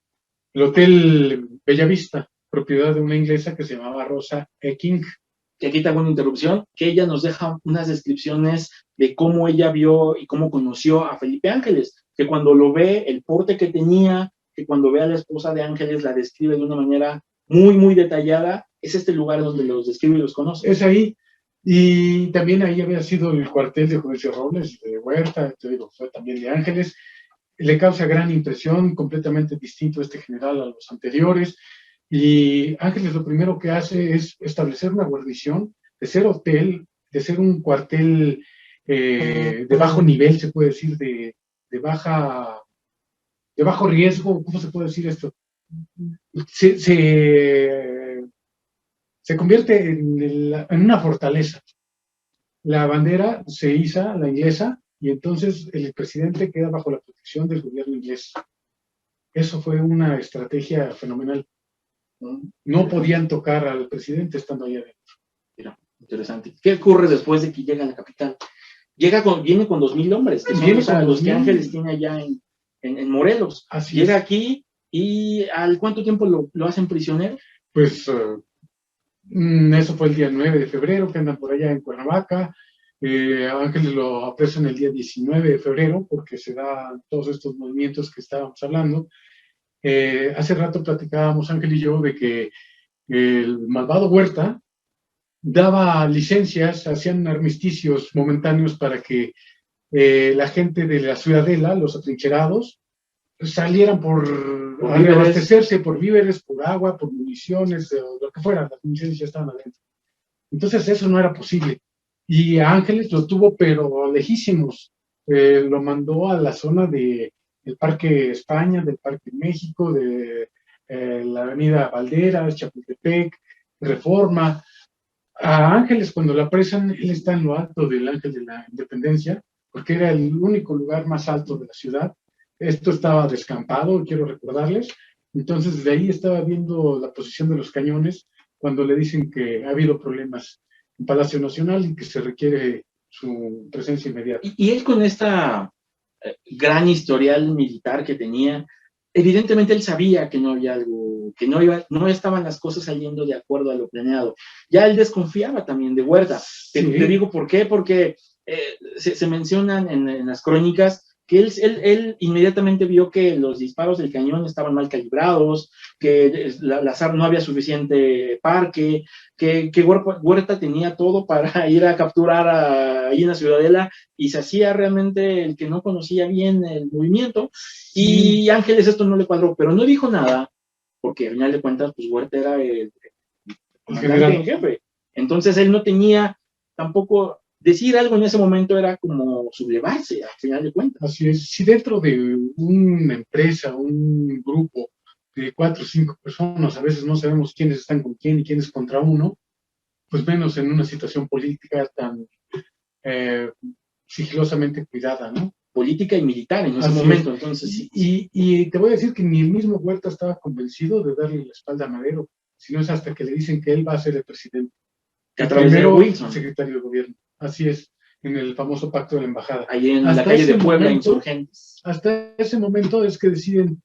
el Hotel Bellavista, propiedad de una inglesa que se llamaba Rosa E. King. Que aquí te hago una interrupción, que ella nos deja unas descripciones de cómo ella vio y cómo conoció a Felipe Ángeles, que cuando lo ve, el porte que tenía, que cuando ve a la esposa de Ángeles la describe de una manera muy, muy detallada, es este lugar donde los describe y los conoce. Es ahí, y también ahí había sido el cuartel de Juvencio Robles, de Huerta, te digo, fue también de Ángeles. Le causa gran impresión, completamente distinto este general a los anteriores. Y Ángeles lo primero que hace es establecer una guarnición, de ser hotel, de ser un cuartel de bajo nivel, se puede decir, de bajo riesgo, ¿cómo se puede decir esto? Se convierte en una fortaleza. La bandera se iza, la inglesa, y entonces el presidente queda bajo la protección del gobierno inglés. Eso fue una estrategia fenomenal. No podían tocar al presidente estando allá adentro. Mira, interesante. ¿Qué ocurre después de que llega a la capital? Viene con 2,000 hombres, que son los que Ángeles tiene allá en Morelos. Así llega aquí, y ¿al cuánto tiempo lo hacen prisionero? Pues eso fue el día 9 de febrero, que andan por allá en Cuernavaca. Ángeles lo apresan el día 19 de febrero, porque se dan todos estos movimientos que estábamos hablando. Hace rato platicábamos, Ángel y yo, de que el malvado Huerta daba licencias, hacían armisticios momentáneos para que la gente de la ciudadela, los atrincherados, salieran por abastecerse, por víveres, por agua, por municiones, lo que fuera. Las municiones ya estaban adentro. Entonces eso no era posible. Y a Ángeles lo tuvo, pero lejísimos. Lo mandó a la zona del Parque España, del Parque México, de la Avenida Valderas, Chapultepec, Reforma. A Ángeles, cuando lo apresan, él está en lo alto del Ángel de la Independencia, porque era el único lugar más alto de la ciudad. Esto estaba descampado, quiero recordarles. Entonces, desde ahí estaba viendo la posición de los cañones cuando le dicen que ha habido problemas en Palacio Nacional y que se requiere su presencia inmediata. Y él, con esta gran historial militar que tenía, evidentemente él sabía que no había algo, que no estaban las cosas saliendo de acuerdo a lo planeado. Ya él desconfiaba también de Huerta. Sí. Te digo por qué, porque se mencionan en las crónicas que él inmediatamente vio que los disparos del cañón estaban mal calibrados, que no había suficiente parque, que Huerta tenía todo para ir a capturar ahí en la Ciudadela, y se hacía realmente el que no conocía bien el movimiento, y Ángeles esto no le cuadró, pero no dijo nada, porque al final de cuentas, pues Huerta era el comandante en jefe. Entonces él no tenía tampoco, decir algo en ese momento era como sublevarse, al final de cuentas. Así es. Si dentro de una empresa, un grupo de 4 o 5 personas, a veces no sabemos quiénes están con quién y quiénes contra uno, pues menos en una situación política tan sigilosamente cuidada, ¿no? Política y militar en ese momento, entonces sí. Y te voy a decir que ni el mismo Huerta estaba convencido de darle la espalda a Madero, sino es hasta que le dicen que él va a ser el presidente. A través de Wilson, secretario de gobierno. Así es, en el famoso pacto de la embajada. Ahí en la calle de Puebla, Insurgentes. Hasta ese momento es que deciden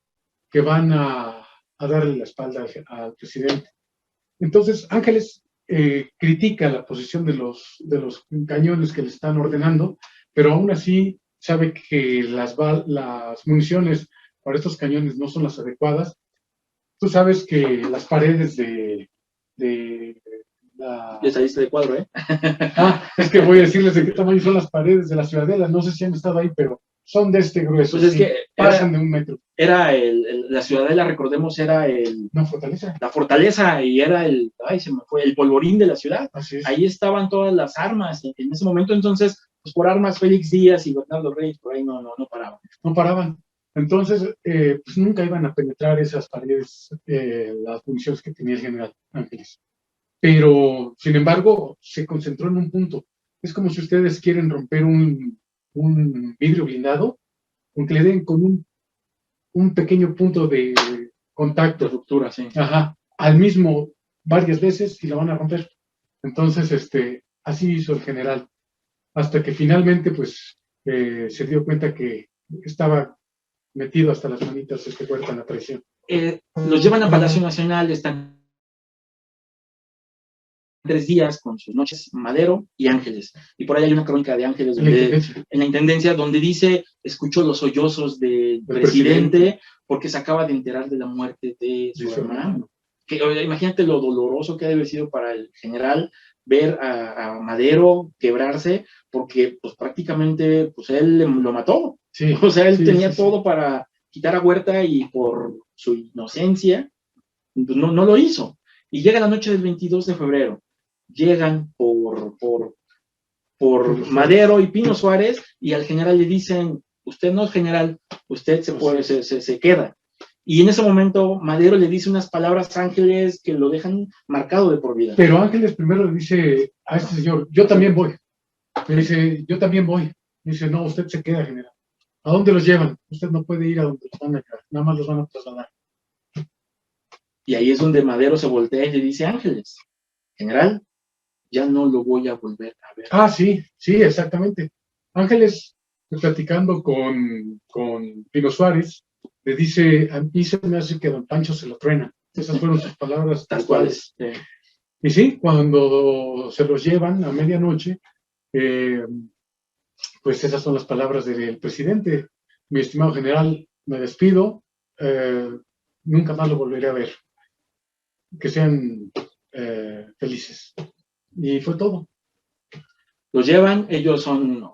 que van a darle la espalda al presidente. Entonces, Ángeles critica la posición de los cañones que le están ordenando, pero aún así sabe que las municiones para estos cañones no son las adecuadas. Tú sabes que las paredes Ya saliste de cuadro, ¿eh? Es que voy a decirles de qué tamaño son las paredes de la Ciudadela. No sé si han estado ahí, pero son de este grueso. Pues es que pasan de 1 metro. Era la Ciudadela, recordemos, era una fortaleza. La fortaleza, y era se me fue, el polvorín de la ciudad. Así es. Ahí estaban todas las armas en ese momento. Entonces, pues por armas, Félix Díaz y Bernardo Reyes por ahí no paraban. No paraban. Entonces, pues nunca iban a penetrar esas paredes las municiones que tenía el general Ángeles. Pero, sin embargo, se concentró en un punto. Es como si ustedes quieren romper un vidrio blindado, aunque le den con un pequeño punto de contacto. De ruptura, sí. Ajá. Al mismo varias veces y la van a romper. Entonces, así hizo el general. Hasta que finalmente, pues, se dio cuenta que estaba metido hasta las manitas Huerta en la traición. Los llevan a Palacio Nacional, están 3 días con sus noches Madero y Ángeles. Y por ahí hay una crónica de Ángeles en la intendencia donde dice, escuchó los sollozos del presidente porque se acaba de enterar de la muerte de su hermano. Que, imagínate lo doloroso que debe haber sido para el general ver a Madero quebrarse, porque pues prácticamente pues él lo mató. Sí, o sea, él tenía todo para quitar a Huerta, y por su inocencia pues no lo hizo. Y llega la noche del 22 de febrero. Llegan por Madero y Pino Suárez, y al general le dicen, usted no es general, usted se queda. Y en ese momento Madero le dice unas palabras a Ángeles que lo dejan marcado de por vida. Pero Ángeles primero le dice a este señor, yo también voy. Le dice, yo también voy. Le dice, no, usted se queda, general. ¿A dónde los llevan? Usted no puede ir a donde los van a llevar, nada más los van a trasladar. Y ahí es donde Madero se voltea y le dice, Ángeles, general, ya no lo voy a volver a ver. Sí, exactamente. Ángeles, platicando con Pino Suárez, le dice, a mí se me hace que don Pancho se lo truena. Esas fueron sus palabras tal cuales. Y sí, cuando se los llevan a medianoche, pues esas son las palabras del presidente. Mi estimado general, me despido, nunca más lo volveré a ver. Que sean felices. Y fue todo. Los llevan, ellos son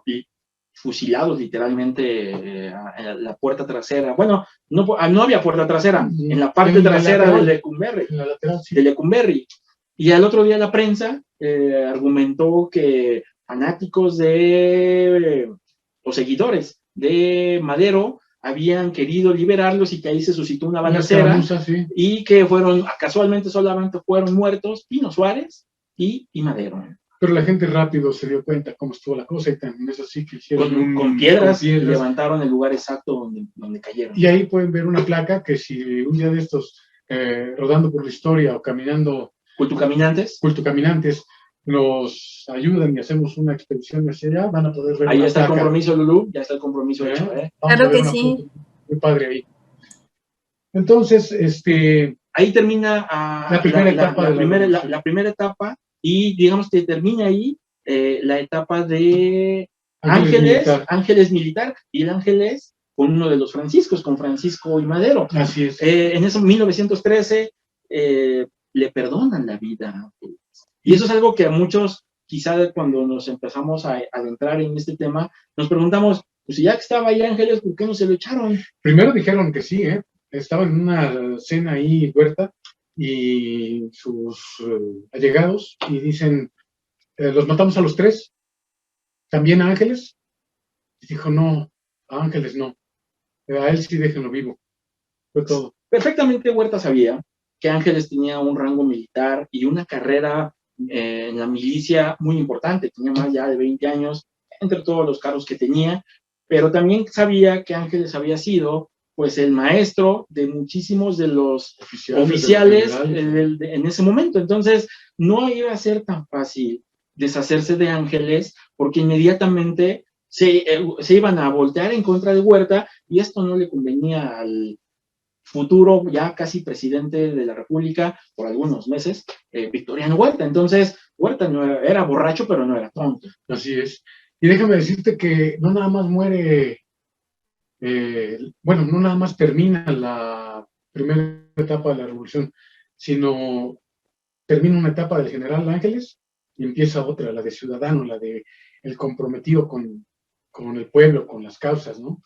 fusilados literalmente a la puerta trasera. Bueno, no había puerta trasera, en la parte trasera de Lecumberri. En la lateral, sí. De Lecumberri. Y al otro día la prensa argumentó que fanáticos o seguidores de Madero habían querido liberarlos, y que ahí se suscitó una balacera, sí. Y que casualmente solamente fueron muertos Pino Suárez y Madero. Pero la gente rápido se dio cuenta cómo estuvo la cosa, y también es así que hicieron con piedras, y levantaron el lugar exacto donde cayeron. Y ahí pueden ver una placa que si un día de estos, rodando por la historia o caminando, Cultucaminantes, nos ayudan y hacemos una expedición hacia allá, van a poder ver. Ahí está el compromiso, Lulú, ya está el compromiso hecho. Claro que sí. Muy padre ahí. Entonces, ahí termina la primera etapa. la primera etapa, y digamos que termina ahí la etapa de Ángeles militar, y el Ángeles con uno de los franciscos, con Francisco y Madero. Así es. En eso, 1913, le perdonan la vida. Y eso es algo que a muchos, quizá cuando nos empezamos a adentrar en este tema, nos preguntamos, pues si ya que estaba ahí Ángeles, ¿por qué no se lo echaron? Primero dijeron que sí, estaba en una cena ahí, Huerta, y sus allegados, y dicen, los matamos a los tres, ¿también a Ángeles? Y dijo, no, a Ángeles no, a él sí déjenlo vivo, fue todo. Perfectamente Huerta sabía que Ángeles tenía un rango militar y una carrera en la milicia muy importante, tenía más ya de 20 años, entre todos los cargos que tenía, pero también sabía que Ángeles había sido pues el maestro de muchísimos de los oficiales en ese momento. Entonces, no iba a ser tan fácil deshacerse de Ángeles, porque inmediatamente se iban a voltear en contra de Huerta, y esto no le convenía al futuro ya casi presidente de la República por algunos meses, Victoriano Huerta. Entonces, Huerta no era borracho, pero no era tonto. Así es. Y déjame decirte que no nada más muere, bueno, no nada más termina la primera etapa de la revolución, sino termina una etapa del general Ángeles y empieza otra, la de ciudadano, la de el comprometido con el pueblo, con las causas, ¿no?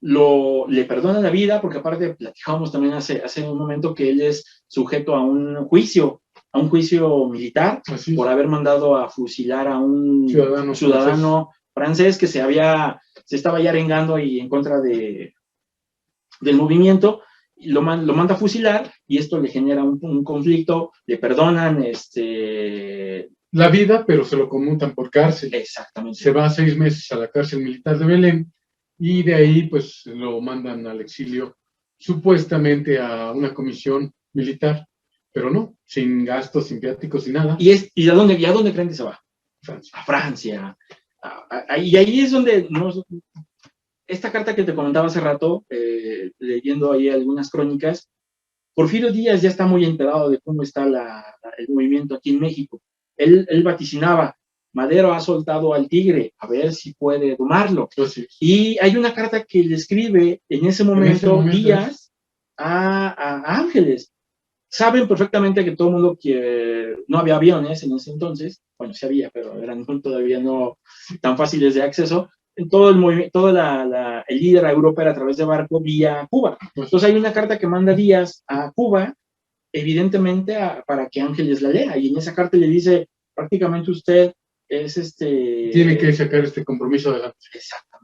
Le perdona la vida, porque aparte platicábamos también hace un momento que él es sujeto a un juicio militar por haber mandado a fusilar a un ciudadano francés que se estaba ya arengando ahí en contra del movimiento, y lo manda a fusilar, y esto le genera un conflicto, le perdonan la vida, pero se lo conmutan por cárcel. Exactamente. Se va 6 meses a la cárcel militar de Belén, y de ahí pues lo mandan al exilio, supuestamente a una comisión militar, pero no, sin gastos, sin viáticos, sin nada. ¿Y a dónde creen que se va? Francia. A Francia. Y ahí es donde esta carta que te comentaba hace rato, leyendo ahí algunas crónicas, Porfirio Díaz ya está muy enterado de cómo está el movimiento aquí en México. Él vaticinaba, Madero ha soltado al tigre, a ver si puede domarlo. Entonces, y hay una carta que le escribe en ese momento Díaz a Ángeles. Saben perfectamente que todo el mundo, que no había aviones en ese entonces, bueno, sí había, pero eran todavía no tan fáciles de acceso. Todo el movimiento, el líder a Europa era a través de barco vía Cuba. Entonces hay una carta que manda Díaz a Cuba, evidentemente para que Ángeles la lea, y en esa carta le dice, prácticamente usted es tiene que sacar este compromiso adelante,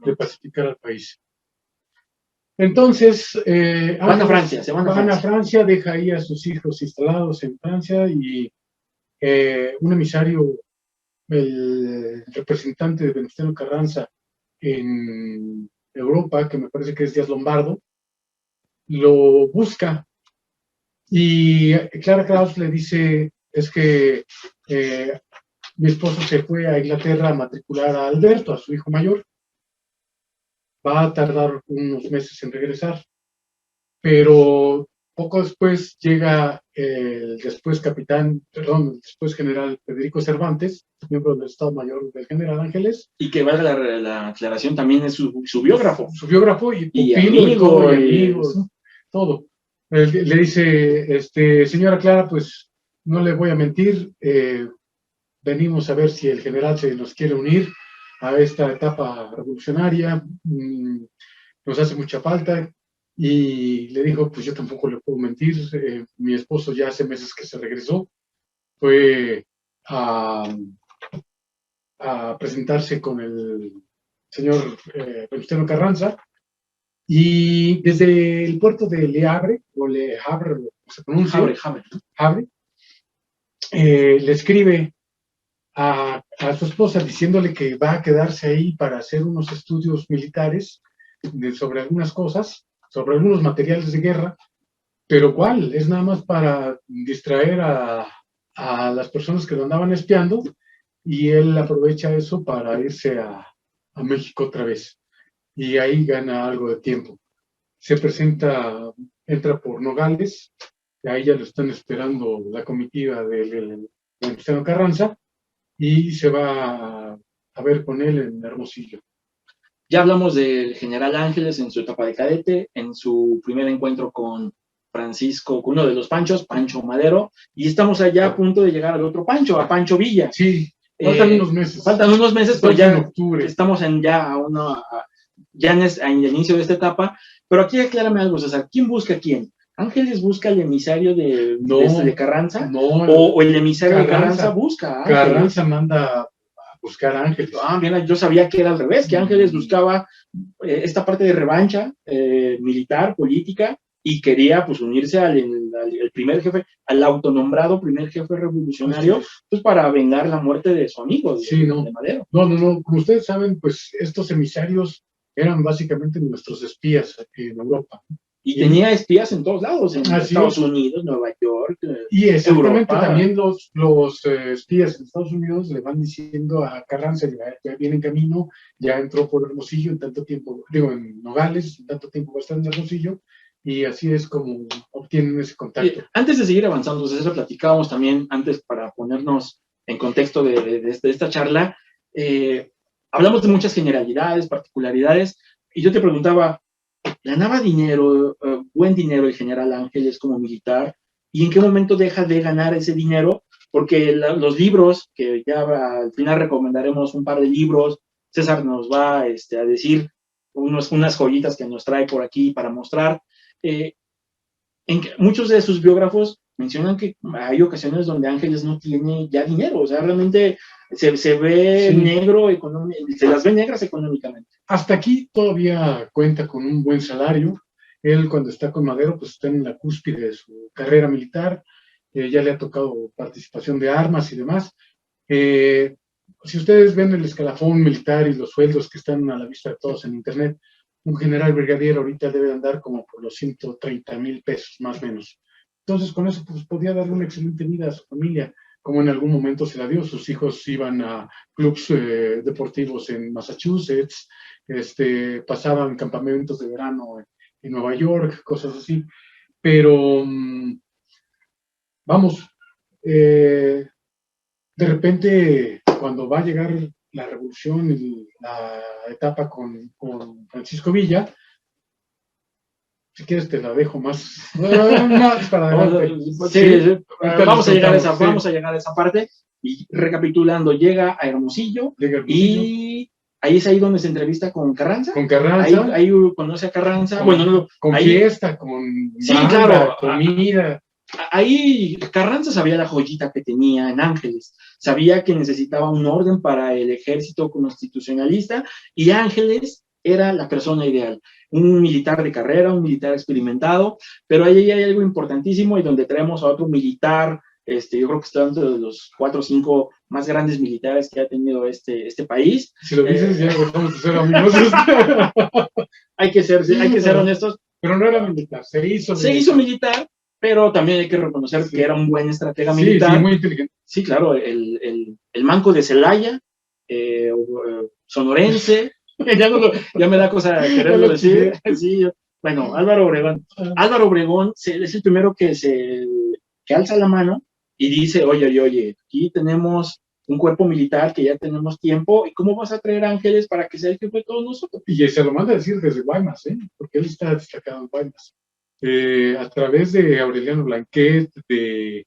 de pacificar al país. Entonces, van a Francia, van a Francia, deja ahí a sus hijos instalados en Francia, y un emisario, el representante de Venustiano Carranza en Europa, que me parece que es Díaz Lombardo, lo busca, y Clara Kraus le dice, es que mi esposo se fue a Inglaterra a matricular a Alberto, a su hijo mayor, va a tardar unos meses en regresar, pero poco después llega el después general Federico Cervantes, miembro del Estado Mayor del general Ángeles. Y que valga la aclaración, también es su biógrafo. Su biógrafo y amigo, todo. Le dice, señora Clara, pues no le voy a mentir, venimos a ver si el general se nos quiere unir a esta etapa revolucionaria, nos hace mucha falta. Y le dijo, pues yo tampoco le puedo mentir, mi esposo ya hace meses que se regresó, fue a presentarse con el señor Venustiano Carranza, y desde el puerto de Le Havre, o Le Havre, como se pronuncia, Havre, le escribe a su esposa diciéndole que va a quedarse ahí para hacer unos estudios militares sobre algunas cosas, sobre algunos materiales de guerra, pero ¿cuál? Es nada más para distraer a las personas que lo andaban espiando, y él aprovecha eso para irse a México otra vez, y ahí gana algo de tiempo. Se presenta, entra por Nogales, y ahí ya lo están esperando la comitiva del Venustiano Carranza, y se va a ver con él en Hermosillo. Ya hablamos del general Ángeles en su etapa de cadete, en su primer encuentro con Francisco, con uno de los Panchos, Pancho Madero, y estamos allá a punto de llegar al otro Pancho, a Pancho Villa. Sí, faltan unos meses. Faltan unos meses, pero ya en octubre. Estamos ya en el inicio de esta etapa. Pero aquí aclárame algo, César, ¿quién busca a quién? ¿Ángeles busca al emisario de Carranza? No, ¿O el emisario de Carranza busca a Ángeles? Carranza manda a buscar a Ángeles. Mira, yo sabía que era al revés, que Ángeles buscaba esta parte de revancha militar, política, y quería pues unirse al primer jefe, al autonombrado primer jefe revolucionario, pues para vengar la muerte de su amigo, de Madero. No, como ustedes saben, pues estos emisarios eran básicamente nuestros espías en Europa. Y tenía espías en todos lados, en Estados Unidos, Nueva York, y exactamente Europa. También los espías en Estados Unidos le van diciendo a Carranza, ya viene en camino, ya entró por Hermosillo en tanto tiempo, en Nogales, en tanto tiempo va a estar en Hermosillo, y así es como obtienen ese contacto. Antes de seguir avanzando, eso platicábamos también antes para ponernos en contexto de esta charla, hablamos de muchas generalidades, particularidades, y yo te preguntaba, ¿ganaba dinero, buen dinero el general Ángeles como militar? ¿Y en qué momento deja de ganar ese dinero? Porque los libros, que ya al final recomendaremos un par de libros, César nos va a decir unas joyitas que nos trae por aquí para mostrar. Muchos de sus biógrafos mencionan que hay ocasiones donde Ángeles no tiene ya dinero, o sea, realmente se ve negro, se las ve negras económicamente. Hasta aquí todavía cuenta con un buen salario. Él, cuando está con Madero, pues está en la cúspide de su carrera militar, ya le ha tocado participación de armas y demás. Si ustedes ven el escalafón militar y los sueldos que están a la vista de todos en internet, un general brigadier ahorita debe andar como por los 130,000 pesos, más o menos. Entonces, con eso, pues podía darle una excelente vida a su familia, como en algún momento se la dio. Sus hijos iban a clubes deportivos en Massachusetts, pasaban campamentos de verano en Nueva York, cosas así. Pero, vamos, de repente, cuando va a llegar la revolución y la etapa con Francisco Villa, si quieres te la dejo más para adelante. Vamos a llegar a esa parte. Y recapitulando, llega a Hermosillo, y ahí es donde se entrevista con Carranza. Con Carranza. Ahí conoce a Carranza. Con fiesta, con comida. Ahí Carranza sabía la joyita que tenía en Ángeles, sabía que necesitaba un orden para el ejército constitucionalista, y Ángeles era la persona ideal, un militar de carrera, un militar experimentado, pero ahí hay algo importantísimo, y donde traemos a otro militar, yo creo que está dentro de los 4 o 5 más grandes militares que ha tenido este país. Si lo dices, ya dejamos de ser amigos. hay que ser honestos. Pero no era militar, se hizo militar. Pero también hay que reconocer que era un buen estratega militar. Sí, muy inteligente. Sí, claro, el manco de Celaya, sonorense, ya me da cosa quererlo decir. Sí, bueno, Álvaro Obregón. Álvaro Obregón es el primero que alza la mano y dice, oye, aquí tenemos un cuerpo militar que ya tenemos tiempo, ¿y cómo vas a traer a Ángeles para que sea el jefe de todos nosotros? Y se lo manda a decir desde Guaymas, porque él está destacado en Guaymas. A través de Aureliano Blanquet, de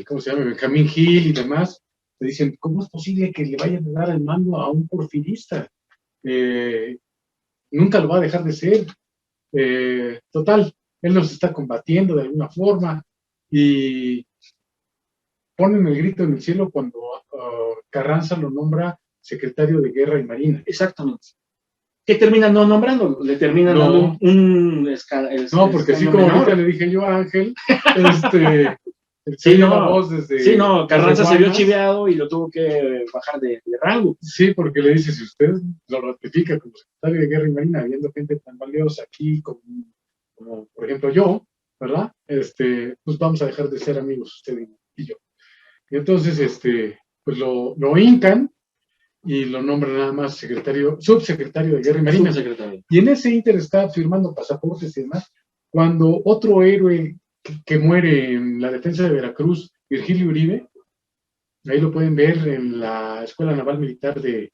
¿cómo se llama? Benjamín Gil y demás, le dicen, ¿cómo es posible que le vayan a dar el mando a un porfirista? Nunca lo va a dejar de ser. Total, él nos está combatiendo de alguna forma, y ponen el grito en el cielo cuando Carranza lo nombra secretario de Guerra y Marina. Exactamente. Que termina no nombrándolo, le termina dando no, porque así como ahorita le dije yo a Ángel, Carranza se vio chiveado y lo tuvo que bajar de rango. Sí, porque le dice, si usted lo ratifica como secretario de Guerra y Marina, habiendo gente tan valiosa aquí como por ejemplo yo, ¿verdad? Pues vamos a dejar de ser amigos usted y yo. Y entonces, pues lo hincan y lo nombran nada más subsecretario de Guerra y Marina. Y en ese ínter está firmando pasaportes y demás, cuando otro héroe que muere en la defensa de Veracruz, Virgilio Uribe, Ahí lo pueden ver en la Escuela Naval Militar de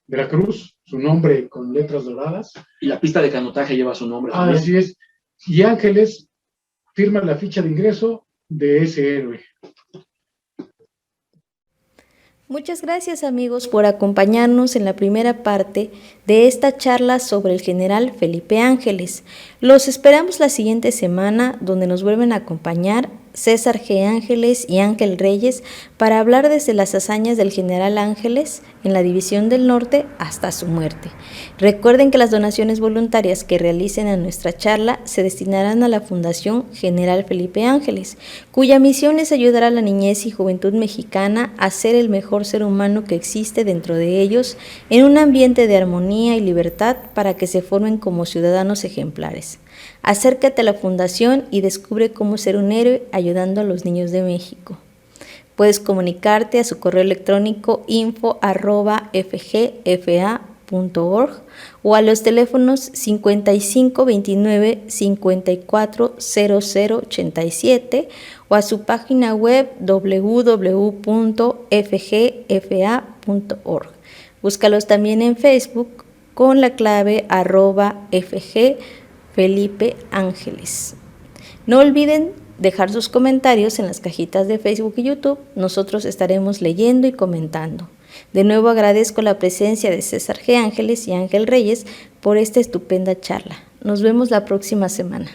Veracruz, su nombre con letras doradas. Y la pista de canotaje lleva su nombre también. Así es. Y Ángeles firma la ficha de ingreso de ese héroe. Muchas gracias amigos por acompañarnos en la primera parte de esta charla sobre el general Felipe Ángeles. Los esperamos la siguiente semana, donde nos vuelven a acompañar César G. Ángeles y Ángel Reyes para hablar desde las hazañas del general Ángeles en la División del Norte hasta su muerte. Recuerden que las donaciones voluntarias que realicen a nuestra charla se destinarán a la Fundación General Felipe Ángeles, cuya misión es ayudar a la niñez y juventud mexicana a ser el mejor ser humano que existe dentro de ellos, en un ambiente de armonía y libertad para que se formen como ciudadanos ejemplares. Acércate a la fundación y descubre cómo ser un héroe ayudando a los niños de México. Puedes comunicarte a su correo electrónico info@fgfa.org o a los teléfonos 55 29 54 0087 o a su página web www.fgfa.org. Búscalos también en Facebook con la clave @FG Felipe Ángeles. No olviden dejar sus comentarios en las cajitas de Facebook y YouTube. Nosotros estaremos leyendo y comentando. De nuevo agradezco la presencia de César G. Ángeles y Ángel Reyes por esta estupenda charla. Nos vemos la próxima semana.